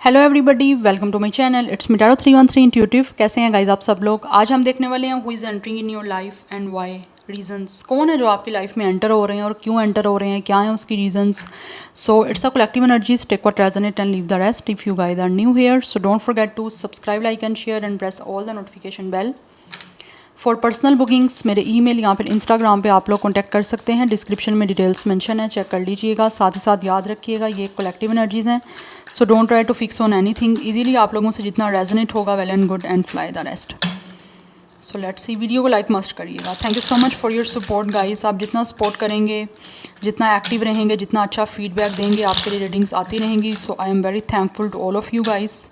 Hello everybody, welcome to my channel. It's me tarot 313 intuitive. कैसे हैं guys आप सब लोग। आज हम देखने वाले हैं who is entering in your life and why reasons. कौन है जो आपकी लाइफ में एंटर हो रहे हैं और क्यों एंटर हो रहे हैं, क्या है उसकी reasons. So it's a collective energies, take what resonate and leave the rest. If you guys are new here so don't forget to subscribe, like and share and press all the notification bell. For personal bookings मेरे email या फिर Instagram पे आप लोग contact कर सकते हैं। Description में डिटेल्स मेंशन है, चेक कर लीजिएगा। साथ ही साथ याद रखिएगा ये कलेक्टिव एनर्जीज़ हैं, so don't try to fix on anything. Easily आप लोगों से जितना रेजोनेट होगा well and good and fly the rest. So let's see, video को लाइक मस्ट करिएगा। Thank you so much for your support guys. आप जितना सपोर्ट करेंगे, जितना एक्टिव रहेंगे, जितना अच्छा फीडबैक देंगे, आपके लिए रीडिंग्स आती रहेंगी। So I am very thankful to all of you guys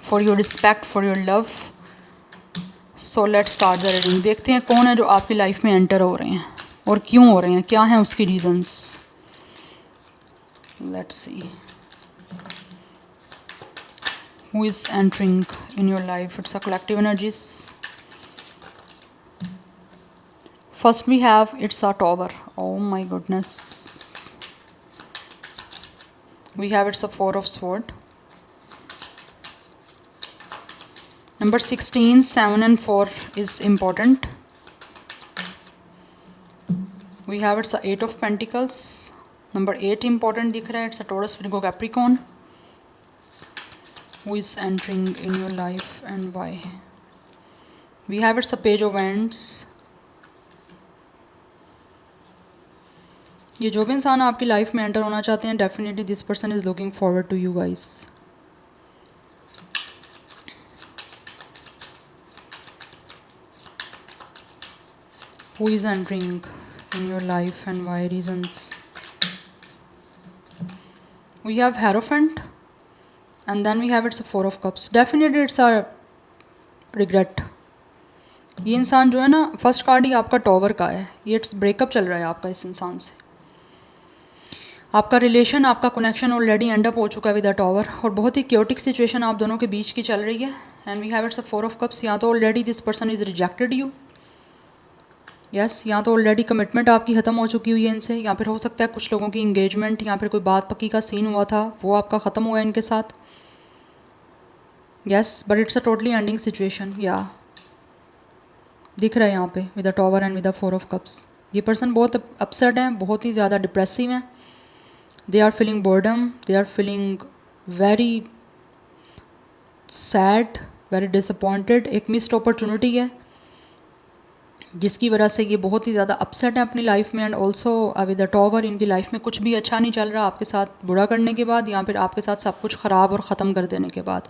for your respect, for your love. So let's start the reading. देखते हैं कौन है जो आपकी लाइफ में एंटर हो रहे हैं और क्यों हो रहे हैं, क्या हैं उसकी reasons. Let's see who is entering in your life. It's a collective energies. First we have, it's a tower. Oh my goodness. We have, it's a four of sword. Number 16, 7 and 4 is important. We have, it's a 8 of pentacles. Number 8 important दिख रहा है, it's a Taurus, Virgo, Capricorn. Who is entering in your life and why. We have, it's a page of wands. ये जो भी इंसान आपकी life में enter होना चाहते हैं, definitely this person is looking forward to you guys. Who is entering in your life and why reasons. We have Hierophant and then we have, it's a four of cups. Definitely it's a regret. ये इंसान जो है ना, first card ही आपका tower का है। ये it's breakup चल रहा है आपका इस इंसान से। आपका रिलेशन, आपका कनेक्शन ऑलरेडी एंड अप हो चुका है विद अ टॉवर, और बहुत ही क्योटिक सिचुएशन आप दोनों के बीच की चल रही है। And we have, it's a four of cups. या तो already this person is rejected you, yes, या तो ऑलरेडी कमिटमेंट आपकी ख़त्म हो चुकी हुई है इनसे, या फिर हो सकता है कुछ लोगों की इंगेजमेंट या फिर कोई बात पक्की का सीन हुआ था, वो आपका ख़त्म हुआ है इनके साथ। Yes, but it's a totally ending situation. या दिख रहा है यहाँ पे with a tower and with a four of cups. ये पर्सन बहुत अपसेट हैं, बहुत ही ज़्यादा डिप्रेसिव हैं। They are feeling boredom, they are feeling very sad, very disappointed। एक मिस्ड अपॉर्चुनिटी है जिसकी वजह से ये बहुत ही ज़्यादा अपसेट है अपनी लाइफ में। And also with the tower इनकी लाइफ में कुछ भी अच्छा नहीं चल रहा आपके साथ बुरा करने के बाद, या फिर आपके साथ सब कुछ ख़राब और ख़त्म कर देने के बाद।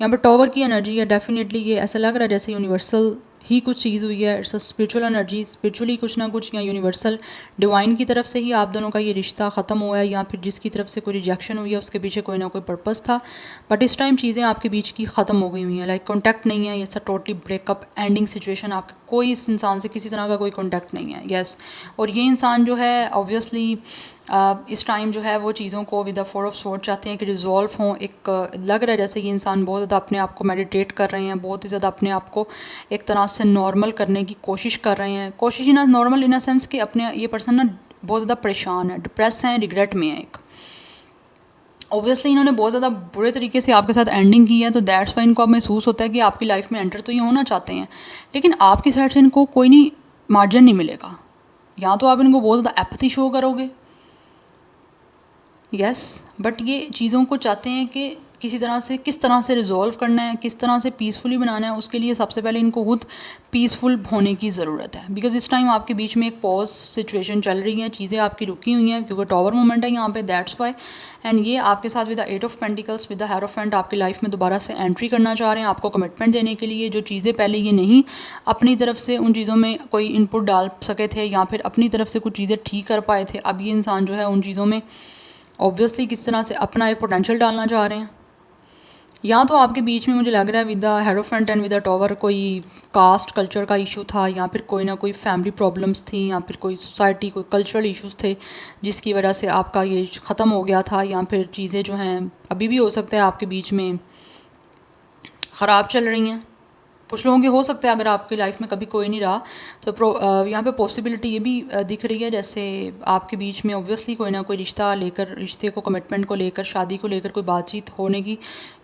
यहाँ पर टॉवर की एनर्जी है। डेफिनेटली ये ऐसा लग रहा है जैसे यूनिवर्सल ही कुछ चीज़ हुई है। It's a spiritual energy, spiritually कुछ ना कुछ, या यूनिवर्सल डिवाइन की तरफ से ही आप दोनों का ये रिश्ता ख़त्म हुआ है, या फिर जिसकी तरफ से कोई रिजेक्शन हुई है उसके पीछे कोई ना कोई पर्पस था। बट इस टाइम चीज़ें आपके बीच की ख़त्म हो गई हुई हैं, लाइक कॉन्टैक्ट नहीं है। It's a totally breakup ending situation. आपका कोई इस इंसान से किसी तरह का कोई कॉन्टैक्ट नहीं है। यस, और ये इंसान जो है ऑब्वियसली इस टाइम जो है वो चीज़ों को with the four of sword चाहते हैं कि रिजॉल्व हों। एक लग रहा है जैसे ये इंसान बहुत ज़्यादा अपने आप को मेडिटेट कर रहे हैं, बहुत ही ज़्यादा अपने आप को एक तरह से नॉर्मल करने की कोशिश कर रहे हैं। कोशिश in normal in a sense कि अपने ये पर्सन ना बहुत ज़्यादा परेशान है, डिप्रेस हैं, रिग्रेट में है एक। ऑब्वियसली इन्होंने बहुत ज़्यादा बुरे तरीके से आपके साथ एंडिंग की है, तो दैट्स वाई इनको अब महसूस होता है कि आपकी लाइफ में एंटर तो ये होना चाहते हैं, लेकिन आपकी साइड से इनको कोई नहीं मार्जिन नहीं मिलेगा। या तो आप इनको बहुत ज़्यादा एपथी शो करोगे, यस, बट ये चीज़ों को चाहते हैं कि किसी तरह से, किस तरह से रिजॉल्व करना है, किस तरह से पीसफुली बनाना है, उसके लिए सबसे पहले इनको खुद पीसफुल होने की ज़रूरत है। बिकॉज इस टाइम आपके बीच में एक पॉज सिचुएशन चल रही है, चीज़ें आपकी रुकी हुई हैं क्योंकि टॉवर मोमेंट है यहाँ पे, दैट्स वाई। एंड ये आपके साथ with the eight of pentacles, with the hierophant आपकी लाइफ में दोबारा से एंट्री करना चाह रहे हैं, आपको कमिटमेंट देने के लिए। जो चीज़ें पहले ये नहीं अपनी तरफ से उन चीज़ों में कोई इनपुट डाल सके थे, या फिर अपनी तरफ से कुछ चीज़ें ठीक कर पाए थे, अब ये इंसान जो है उन चीज़ों में ऑब्वियसली किस तरह से अपना एक पोटेंशियल डालना चाह रहे हैं। या तो आपके बीच में मुझे लग रहा है with the hierophant and with the tower कोई कास्ट कल्चर का इशू था, या फिर कोई ना कोई फैमिली प्रॉब्लम्स थी, या फिर कोई सोसाइटी, कोई कल्चरल इश्यूज थे जिसकी वजह से आपका ये ख़त्म हो गया था, या फिर चीज़ें जो हैं अभी भी हो सकता है आपके बीच में ख़राब चल रही हैं। कुछ लोगों के हो सकता है अगर आपकी लाइफ में कभी कोई नहीं रहा तो यहाँ पे पॉसिबिलिटी ये भी दिख रही है जैसे आपके बीच में ऑब्वियसली कोई ना कोई रिश्ते को कमिटमेंट को लेकर शादी को लेकर कोई बातचीत होने की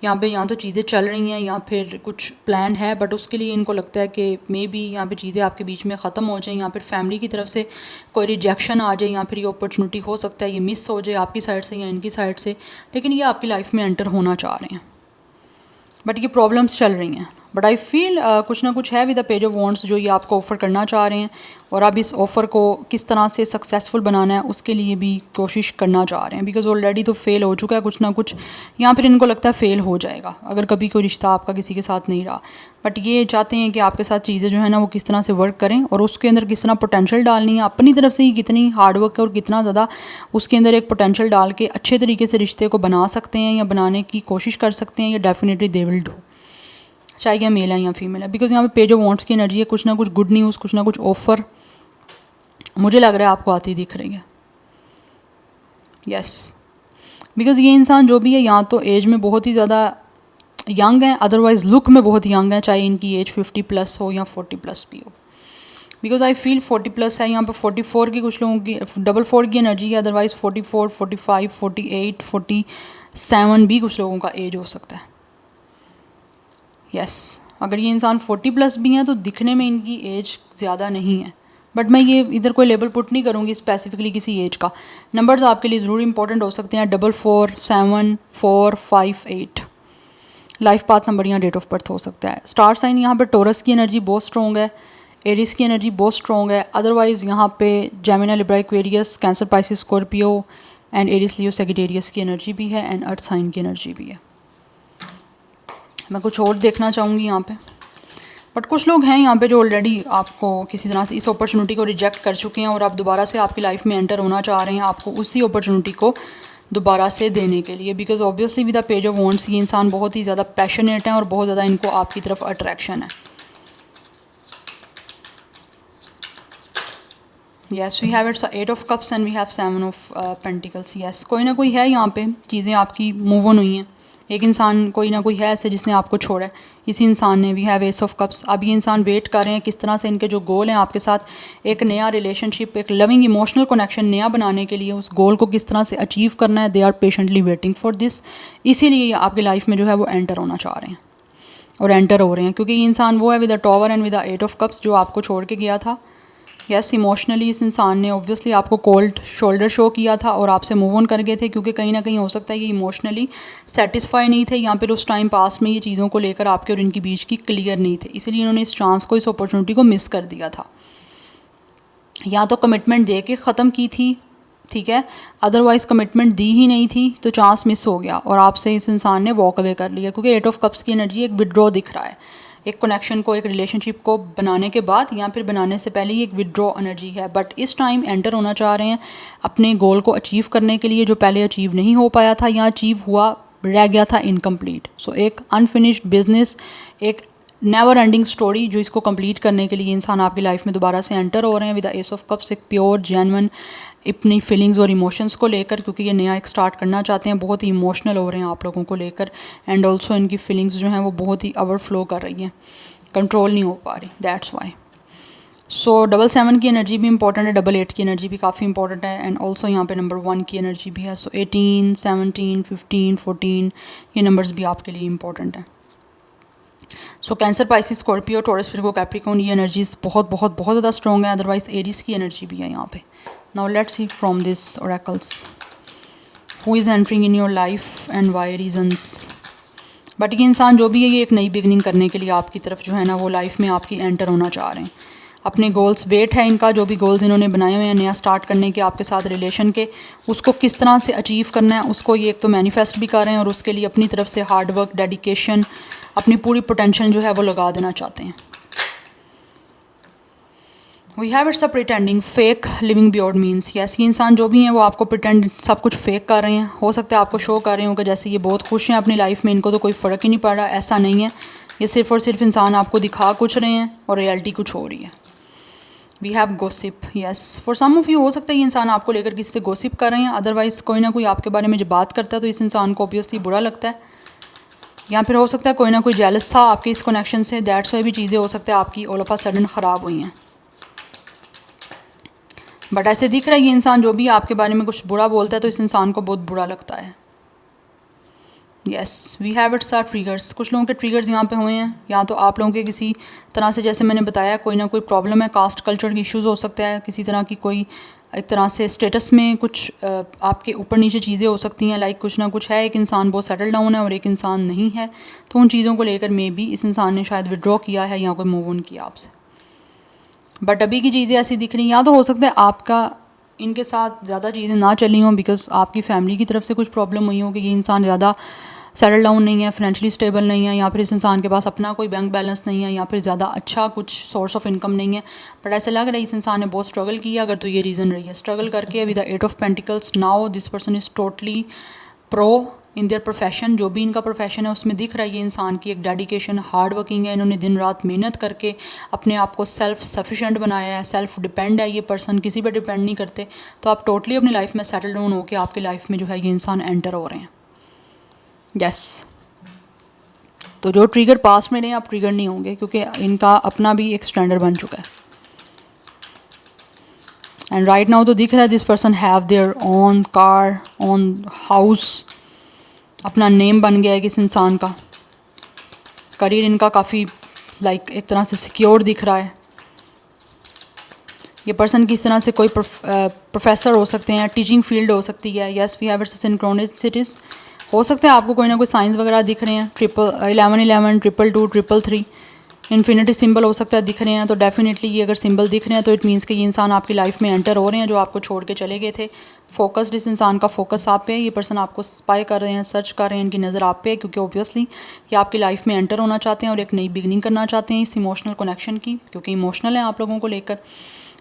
यहाँ पे तो चीज़ें चल रही हैं या फिर कुछ प्लान है, बट उसके लिए इनको लगता है कि मे बी यहाँ पे चीज़ें आपके बीच में ख़त्म हो जाएँ या फिर फैमिली की तरफ से कोई रिजेक्शन आ जाए या फिर ये अपॉर्चुनिटी हो सकता है ये मिस हो जाए आपकी साइड से या इनकी साइड से, लेकिन ये आपकी लाइफ में एंटर होना चाह रहे हैं बट ये प्रॉब्लम्स चल रही हैं। बट आई फील कुछ ना कुछ है with the page of wants जो ये आपको ऑफ़र करना चाह रहे हैं और आप इस ऑफ़र को किस तरह से सक्सेसफुल बनाना है उसके लिए भी कोशिश करना चाह रहे हैं, बिकॉज ऑलरेडी तो फेल हो चुका है कुछ ना कुछ, या फिर इनको लगता है फेल हो जाएगा अगर कभी कोई रिश्ता आपका किसी के साथ नहीं रहा। बट ये चाहते हैं कि आपके साथ चीज़ें जो है ना वो किस तरह से वर्क करें और उसके अंदर किस तरह पोटेंशियल डालनी है अपनी तरफ से ही, कितनी हार्डवर्क है और कितना ज़्यादा उसके अंदर एक पोटेंशियल डाल के अच्छे तरीके से रिश्ते को बना सकते हैं या बनाने की कोशिश कर सकते हैं, या डेफिनेटली दे विल डू, चाहे क्या मेल है या फीमेल है। बिकॉज यहाँ पे पेज ऑफ वॉन्ट्स की एनर्जी है, कुछ ना कुछ गुड न्यूज़, कुछ ना कुछ ऑफ़र मुझे लग रहा है आपको आती दिख रही है। यस, बिकॉज ये इंसान जो भी है या तो एज में बहुत ही ज़्यादा यंग है, अदरवाइज़ लुक में बहुत यंग है, चाहे इनकी एज 50+ हो या 40+ भी हो। बिकॉज आई फील 40+ है, यहाँ पर 44 की कुछ लोगों की 44 की एनर्जी है, अदरवाइज़ 44, 45, 48, 47 भी कुछ लोगों का एज हो सकता है। यस, अगर ये इंसान 40+ भी हैं तो दिखने में इनकी एज ज़्यादा नहीं है, बट मैं ये इधर कोई लेबल पुट नहीं करूँगी स्पेसिफिकली किसी एज का। नंबर्स आपके लिए ज़रूर इंपॉर्टेंट हो सकते हैं, 44, 7, 4, 5, 8 लाइफ पाथ नंबर या डेट ऑफ बर्थ हो सकता है। स्टार साइन यहाँ पर टोरस की एनर्जी बहुत स्ट्रॉन्ग है, एरिस की एनर्जी बहुत स्ट्रॉन्ग है, अदरवाइज़ यहाँ पे Gemini, Libra, Aquarius, Cancer, Pisces, Scorpio and Aries, Leo, Sagittarius की एनर्जी भी है एंड अर्थ साइन की एनर्जी भी है। मैं कुछ और देखना चाहूँगी यहाँ पे, बट कुछ लोग हैं यहाँ पे जो ऑलरेडी आपको किसी तरह से इस अपॉर्चुनिटी को रिजेक्ट कर चुके हैं और आप दोबारा से आपकी लाइफ में एंटर होना चाह रहे हैं आपको उसी अपॉर्चुनिटी को दोबारा से देने के लिए। Because obviously with the page of wants ये इंसान बहुत ही ज़्यादा पैशनेट हैं और बहुत ज़्यादा इनको आपकी तरफ अट्रैक्शन है। Yes, we have it's 8 of cups and we have 7 of pentacles. Yes, कोई ना कोई है यहाँ पे, चीज़ें आपकी मूव ऑन हुई हैं, एक इंसान कोई ना कोई है ऐसे जिसने आपको छोड़ा है, इसी इंसान ने। We have ace of cups. अब ये इंसान वेट कर रहे हैं किस तरह से इनके जो गोल हैं आपके साथ एक नया रिलेशनशिप, एक लविंग इमोशनल कनेक्शन नया बनाने के लिए उस गोल को किस तरह से अचीव करना है। They are patiently waiting for this, इसीलिए आपकी लाइफ में जो है वो एंटर होना चाह रहे हैं और एंटर हो रहे हैं, क्योंकि ये इंसान वो है with the tower and with the 8 of cups जो आपको छोड़ के गया था। यस, इमोशनली इस इंसान ने ऑब्वियसली आपको कोल्ड शोल्डर शो किया था और आपसे मूव ऑन कर गए थे, क्योंकि कहीं ना कहीं हो सकता है कि इमोशनली सेटिस्फाई नहीं थे या फिर उस टाइम पास में ये चीज़ों को लेकर आपके और इनकी बीच की क्लियर नहीं थे, इसीलिए इन्होंने इस चांस को, इस अपॉर्चुनिटी को मिस कर दिया था। या तो कमिटमेंट दे के ख़त्म की थी, ठीक है, अदरवाइज़ कमिटमेंट दी ही नहीं थी तो चांस मिस हो गया और आपसे इस इंसान ने वॉक अवे कर लिया, क्योंकि 8 ऑफ कप्स की एनर्जी एक विड्रॉ दिख रहा है, एक कनेक्शन को, एक रिलेशनशिप को बनाने के बाद या फिर बनाने से पहले ही एक विड्रॉ एनर्जी है। बट इस टाइम एंटर होना चाह रहे हैं अपने गोल को अचीव करने के लिए जो पहले अचीव नहीं हो पाया था या अचीव हुआ रह गया था इनकम्प्लीट। सो एक अनफिनिश्ड बिजनेस, एक नेवर एंडिंग स्टोरी जो इसको कंप्लीट करने के लिए इंसान आपकी लाइफ में दोबारा से एंटर हो रहे हैं with the S of cups, एक प्योर जेन्युइन अपनी फीलिंग्स और इमोशंस को लेकर, क्योंकि ये नया एक स्टार्ट करना चाहते हैं, बहुत ही इमोशनल हो रहे हैं आप लोगों को लेकर एंड ऑल्सो इनकी फीलिंग्स जो हैं वो बहुत ही ओवरफ्लो कर रही हैं, कंट्रोल नहीं हो पा रही, दैट्स वाई। सो 7 की एनर्जी भी इंपॉर्टेंट है, 8 की एनर्जी भी काफ़ी इंपॉर्टेंट है एंड ऑल्सो यहाँ पे नंबर 1 की एनर्जी भी है। सो 18, 17, 15, 14 ये नंबर्स भी आपके लिए इंपॉर्टेंट हैं। So Cancer, Pisces, Scorpio, Taurus, Virgo, Capricorn ये एनर्जीज बहुत बहुत बहुत ज़्यादा स्ट्रॉन्ग है, अदरवाइज एरीज की एनर्जी भी है यहाँ पे। Now let's see from this oracles who is entering in your life and why reasons. But ये इंसान जो भी है ये एक नई बिगनिंग करने के लिए आपकी तरफ जो है ना वो लाइफ में आपकी एंटर होना चाह रहे हैं। अपने गोल्स, वेट है इनका, जो भी गोल्स इन्होंने बनाए हुए हैं नया स्टार्ट करने के आपके साथ रिलेशन के, उसको किस तरह से अचीव करना है उसको ये एक तो मैनिफेस्ट भी कर रहे हैं और उसके लिए अपनी तरफ से हार्ड वर्क, डेडिकेशन, अपनी पूरी पोटेंशियल जो है वो लगा देना चाहते हैं। We have it's a pretending fake living beyond means. Yes, ये इंसान जो भी हैं वो आपको प्रिटेंड सब कुछ फेक कर रहे हैं, हो सकता है आपको शो कर रहे होंगे जैसे ये बहुत खुश हैं अपनी लाइफ में, इनको तो कोई फ़र्क ही नहीं पड़ रहा। ऐसा नहीं है, ये सिर्फ और सिर्फ इंसान आपको दिखा कुछ रहे हैं और रियलिटी कुछ हो रही है। We have gossip. Yes, for some of you हो सकता है ये इंसान आपको लेकर किसी से गोसिप कर रहे हैं, अदरवाइज़ कोई ना कोई आपके बारे में जब बात करता है तो इस इंसान को ऑब्वियसली बुरा लगता है। या फिर हो सकता है कोई ना कोई जेलस था आपके इस कनेक्शन से, दैट्स वाई भी चीज़ें हो सकता है आपकी ऑल ऑफ अ सडन ख़राब हुई हैं। बट ऐसे दिख रहा है ये इंसान जो भी आपके बारे में कुछ बुरा बोलता है तो इस इंसान को बहुत बुरा लगता है। Yes, we have it's are triggers. कुछ लोगों के ट्रिगर्स यहाँ पे हुए हैं, या तो आप लोगों के किसी तरह से, जैसे मैंने बताया, कोई ना कोई प्रॉब्लम है, कास्ट कल्चर की इश्यूज़ हो सकता है, किसी तरह की कोई एक तरह से स्टेटस में कुछ आपके ऊपर नीचे चीज़ें हो सकती हैं, लाइक कुछ ना कुछ है, एक इंसान बहुत सेटल डाउन है और एक इंसान नहीं है, तो उन चीज़ों को लेकर मे बी इस इंसान ने शायद विड्रॉ किया है या कोई मूव ऑन किया आपसे। बट अभी की चीज़ें ऐसी दिख रही हैं, या तो हो सकता है आपका इनके साथ ज़्यादा चीज़ें ना चली हों बिकॉज आपकी फैमिली की तरफ से कुछ प्रॉब्लम हुई हो कि ये इंसान ज़्यादा सेटल डाउन नहीं है, फाइनेंशियली स्टेबल नहीं है, या फिर इस इंसान के पास अपना कोई बैंक बैलेंस नहीं है, या फिर ज़्यादा अच्छा कुछ सोर्स ऑफ इनकम नहीं है। बट ऐसा लग रहा है इस इंसान ने बहुत स्ट्रगल किया, अगर तो ये रीज़न रही है स्ट्रगल करके with the 8 of pentacles. Now this person is totally pro in their profession, जो भी इनका प्रोफेशन है उसमें दिख रहा है ये इंसान की एक डेडिकेशन, हार्ड वर्किंग है, इन्होंने दिन रात मेहनत करके अपने आप को सेल्फ सफिशेंट बनाया है, सेल्फ डिपेंड है ये पर्सन, किसी पर डिपेंड नहीं करते। तो आप टोटली अपनी लाइफ में सेटल डाउन होकर आपकी लाइफ में जो है ये इंसान एंटर हो रहे हैं। यस, तो जो ट्रिगर पास्ट में रहे आप ट्रिगर नहीं होंगे क्योंकि इनका अपना भी एक स्टैंडर्ड बन चुका है। एंड राइट नाउ तो दिख रहा है this person have their own car, own house, अपना नेम बन गया है किस इंसान का। करियर इनका काफ़ी लाइक एक तरह से सिक्योर दिख रहा है। ये पर्सन किस तरह से कोई प्रोफेसर हो सकते हैं, टीचिंग फील्ड हो सकती है। Yes, we have its synchronicities. हो सकता है आपको कोई ना कोई साइंस वगैरह दिख रहे हैं, 1111, 222, 333, इन्फिनिटी सिंबल हो सकता है दिख रहे हैं। तो डेफिनेटली ये अगर सिंबल दिख रहे हैं तो इट मीन्स कि ये इंसान आपकी लाइफ में एंटर हो रहे हैं जो आपको छोड़ के चले गए थे। फोकस्ड इस इंसान का फोकस आप पे है, ये पर्सन आपको स्पाई कर रहे हैं, सर्च कर रहे हैं, इनकी नज़र आप पे है क्योंकि ऑब्वियसली ये आपकी लाइफ में एंटर होना चाहते हैं और एक नई बिगनिंग करना चाहते हैं इस इमोशनल कनेक्शन की, क्योंकि इमोशनल है आप लोगों को लेकर।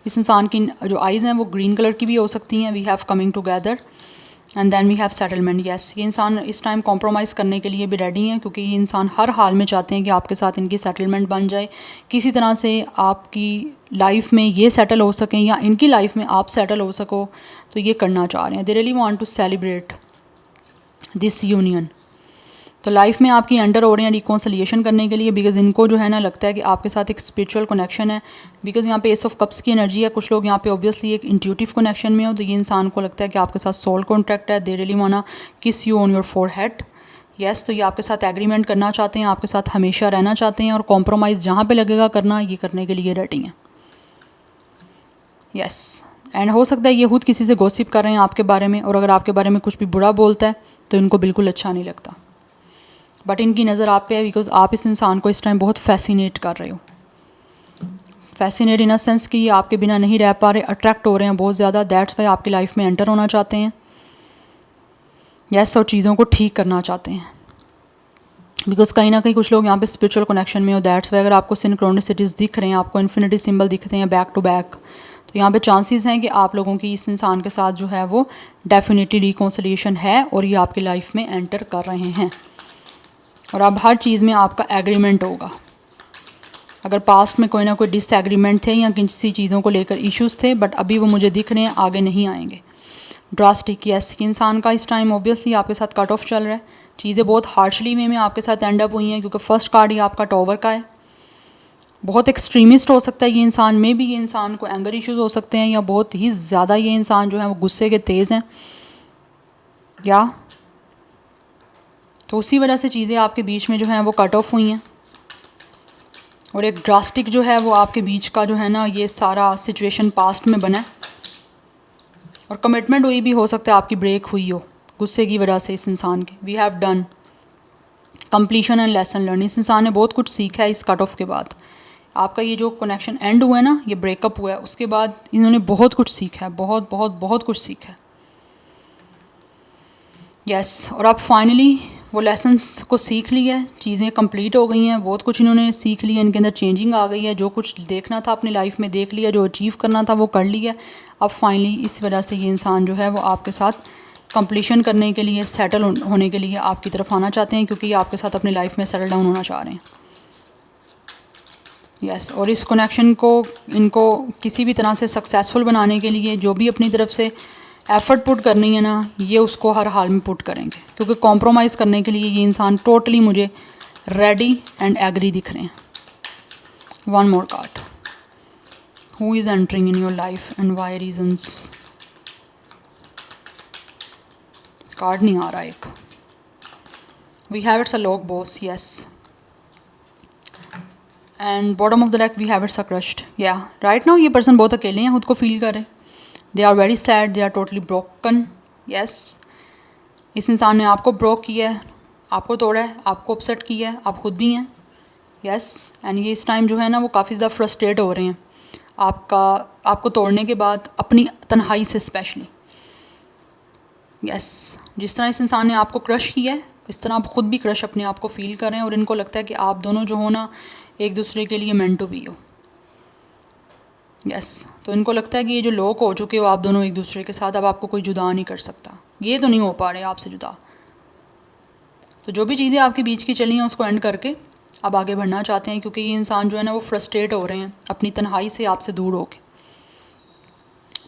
इस इंसान की जो आइज़ हैं वो ग्रीन कलर की भी हो सकती हैं। We have coming together and then we have settlement. Yes, ये इंसान इस टाइम कॉम्प्रोमाइज़ करने के लिए भी रेडी हैं क्योंकि ये इंसान हर हाल में चाहते हैं कि आपके साथ इनकी सेटलमेंट बन जाए, किसी तरह से आपकी लाइफ में ये सेटल हो सकें या इनकी लाइफ में आप सेटल हो सको, तो ये करना चाह रहे हैं। They really want to celebrate this union. तो लाइफ में आपकी एंटर हो रहे हैं रिकॉन्सिलिएशन करने के लिए बिकॉज इनको जो है ना लगता है कि आपके साथ एक स्पिरिचुअल कनेक्शन है। बिकॉज यहाँ पे एस ऑफ कप्स की एनर्जी है, कुछ लोग यहाँ पे ऑब्वियसली एक इंट्यूटिव कनेक्शन में हो, तो ये इंसान को लगता है कि आपके साथ सोल कॉन्ट्रैक्ट है। दे रियली वांट किस you on your forehead. Yes, तो ये आपके साथ एग्रीमेंट करना चाहते हैं, आपके साथ हमेशा रहना चाहते हैं और कॉम्प्रोमाइज़ जहाँ पे लगेगा करना ये करने के लिए रेडी हैं। येस, एंड हो सकता है ये खुद किसी से गॉसिप कर रहे हैं आपके बारे में, और अगर आपके बारे में कुछ भी बुरा बोलता है तो इनको बिल्कुल अच्छा नहीं लगता। बट इनकी नज़र आप पे है बिकॉज आप इस इंसान को इस टाइम बहुत फैसिनेट कर रहे हो। फैसिनेट इन अ सेंस कि ये आपके बिना नहीं रह पा रहे, अट्रैक्ट हो रहे हैं बहुत ज़्यादा, दैट्स वाई आपकी लाइफ में एंटर होना चाहते हैं। यस, और चीज़ों को ठीक करना चाहते हैं बिकॉज कहीं ना कहीं कुछ लोग यहाँ पे स्पिरिचुअल कनेक्शन में हो। दैट्स वाई अगर आपको सिंक्रोनिसिटीज़ दिख रहे हैं, आपको इन्फिनिटी सिंबल दिखते हैं बैक टू बैक, तो यहाँ पे चांसेस हैं कि आप लोगों की इस इंसान के साथ जो है वो डेफिनेटली रिकॉन्सिलिएशन है और ये आपकी लाइफ में एंटर कर रहे हैं और अब हर चीज़ में आपका एग्रीमेंट होगा। अगर पास्ट में कोई ना कोई डिसएग्रीमेंट थे या किसी चीज़ों को लेकर इश्यूज़ थे, बट अभी वो मुझे दिख रहे हैं आगे नहीं आएंगे। ड्रास्टिक, यस, इंसान का इस टाइम ऑब्वियसली आपके साथ कट ऑफ चल रहा है, चीज़ें बहुत हार्शली में आपके साथ एंड अप हुई हैं क्योंकि फर्स्ट कार्ड ही आपका टॉवर का है। बहुत एक्सट्रीमिस्ट हो सकता है ये इंसान में भी, ये इंसान को एंगर इश्यूज़ हो सकते हैं या बहुत ही ज़्यादा ये इंसान जो है वो गुस्से के तेज़ हैं या तो उसी वजह से चीज़ें आपके बीच में जो हैं वो कट ऑफ हुई हैं और एक ड्रास्टिक जो है वो आपके बीच का जो है ना ये सारा सिचुएशन पास्ट में बना है और कमिटमेंट हुई भी हो सकता है आपकी ब्रेक हुई हो गुस्से की वजह से इस इंसान के। We have done completion and lesson learn. इस इंसान ने बहुत कुछ सीखा है इस कट ऑफ के बाद। आपका ये जो कनेक्शन एंड हुआ है ना, ये ब्रेकअप हुआ है, उसके बाद इन्होंने बहुत कुछ सीखा है, बहुत बहुत बहुत कुछ सीखा है। यस, और अब फाइनली वो लेसन को सीख लिया है, चीज़ें कंप्लीट हो गई हैं, बहुत कुछ इन्होंने सीख लिया, इनके अंदर चेंजिंग आ गई है, जो कुछ देखना था अपनी लाइफ में देख लिया, जो अचीव करना था वो कर लिया। अब फाइनली इस वजह से ये इंसान जो है वो आपके साथ कंप्लीशन करने के लिए, सेटल होने के लिए आपकी तरफ आना चाहते हैं क्योंकि ये आपके साथ अपनी लाइफ में सेटल डाउन होना चाह रहे हैं। यस, और इस कनेक्शन को इनको किसी भी तरह से सक्सेसफुल बनाने के लिए जो भी अपनी तरफ से एफ़र्ट पुट करनी है ना, ये उसको हर हाल में पुट करेंगे, क्योंकि कॉम्प्रोमाइज़ करने के लिए ये इंसान टोटली मुझे रेडी एंड एग्री दिख रहे हैं। One more card, who is entering in your life and why reasons. Card नहीं आ रहा एक। We have it's a log boss, yes, and bottom of the deck we have it's a crushed. या right now ये person बहुत अकेले हैं, खुद को फील कर रहे हैं, they are very sad, they are totally broken. Yes, इस इंसान ने आपको ब्रोक किया है, आपको तोड़ा है, आपको अपसेट किया है, आप खुद भी हैं। यस, एंड ये इस टाइम जो है ना वो काफ़ी ज़्यादा फ्रस्ट्रेट हो रहे हैं आपको तोड़ने के बाद, अपनी तन्हाई से स्पेशली। यस, जिस तरह इस इंसान ने आपको क्रश किया है, इस तरह आप ख़ुद भी क्रश अपने आप को फील कर रहे हैं, और इनको लगता है कि आप दोनों जो हो ना एक दूसरे के लिए मेंट टू बी हो। यस, तो इनको लगता है कि ये जो लोग हो चुके हो आप दोनों एक दूसरे के साथ, अब आपको कोई जुदा नहीं कर सकता, ये तो नहीं हो पा रहे आपसे जुदा। तो जो भी चीज़ें आपके बीच की चली हैं उसको एंड करके अब आगे बढ़ना चाहते हैं, क्योंकि ये इंसान जो है ना वो फ्रस्ट्रेट हो रहे हैं अपनी तन्हाई से, आपसे दूर होके,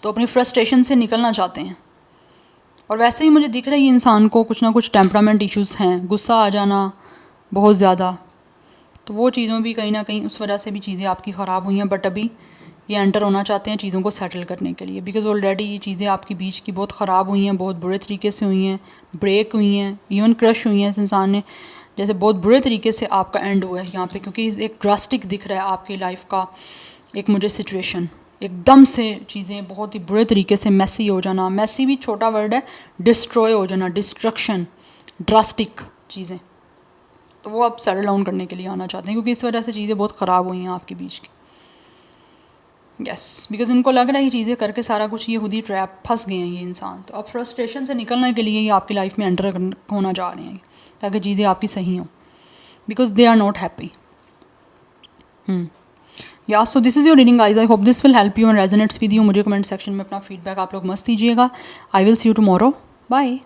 तो अपनी फ्रस्ट्रेशन से निकलना चाहते हैं। और वैसे ही मुझे दिख रहा है ये इंसान को कुछ ना कुछ टेम्परामेंट इश्यूज़ हैं, गुस्सा आ जाना बहुत ज़्यादा, तो वो चीज़ों भी कहीं ना कहीं उस वजह से भी चीज़ें आपकी ख़राब हुई हैं। बट अभी ये एंटर होना चाहते हैं चीज़ों को सेटल करने के लिए, बिकॉज़ ऑलरेडी ये चीज़ें आपकी बीच की बहुत ख़राब हुई हैं, बहुत बुरे तरीके से हुई हैं, ब्रेक हुई हैं, इवन क्रश हुई हैं। इस इंसान ने जैसे बहुत बुरे तरीके से आपका एंड हुआ है यहाँ पे, क्योंकि एक ड्रास्टिक दिख रहा है आपकी लाइफ का एक मुझे सिचुएशन, एकदम से चीज़ें बहुत ही बुरे तरीके से मैसी हो जाना, मैसी भी छोटा वर्ड है, डिस्ट्रॉय हो जाना, डिस्ट्रक्शन, ड्रास्टिक चीज़ें, तो वो आप सेटल डाउन करने के लिए आना चाहते हैं, क्योंकि इस वजह से चीज़ें बहुत ख़राब हुई हैं आपके बीच की। यस, बिकॉज इनको लग रहा है ये चीज़ें करके सारा कुछ, ये खुद ही ट्रैप फंस गए हैं ये इंसान, तो अब फ्रस्ट्रेशन से निकलने के लिए ये आपकी लाइफ में एंटर होना चाह रहे हैं ताकि चीज़ें आपकी सही हों, because they are not happy. या so this is your reading guys, I hope this will help you and resonates with you. मुझे कमेंट सेक्शन में अपना फीडबैक आप लोग मस्त दीजिएगा। I will see you tomorrow, bye.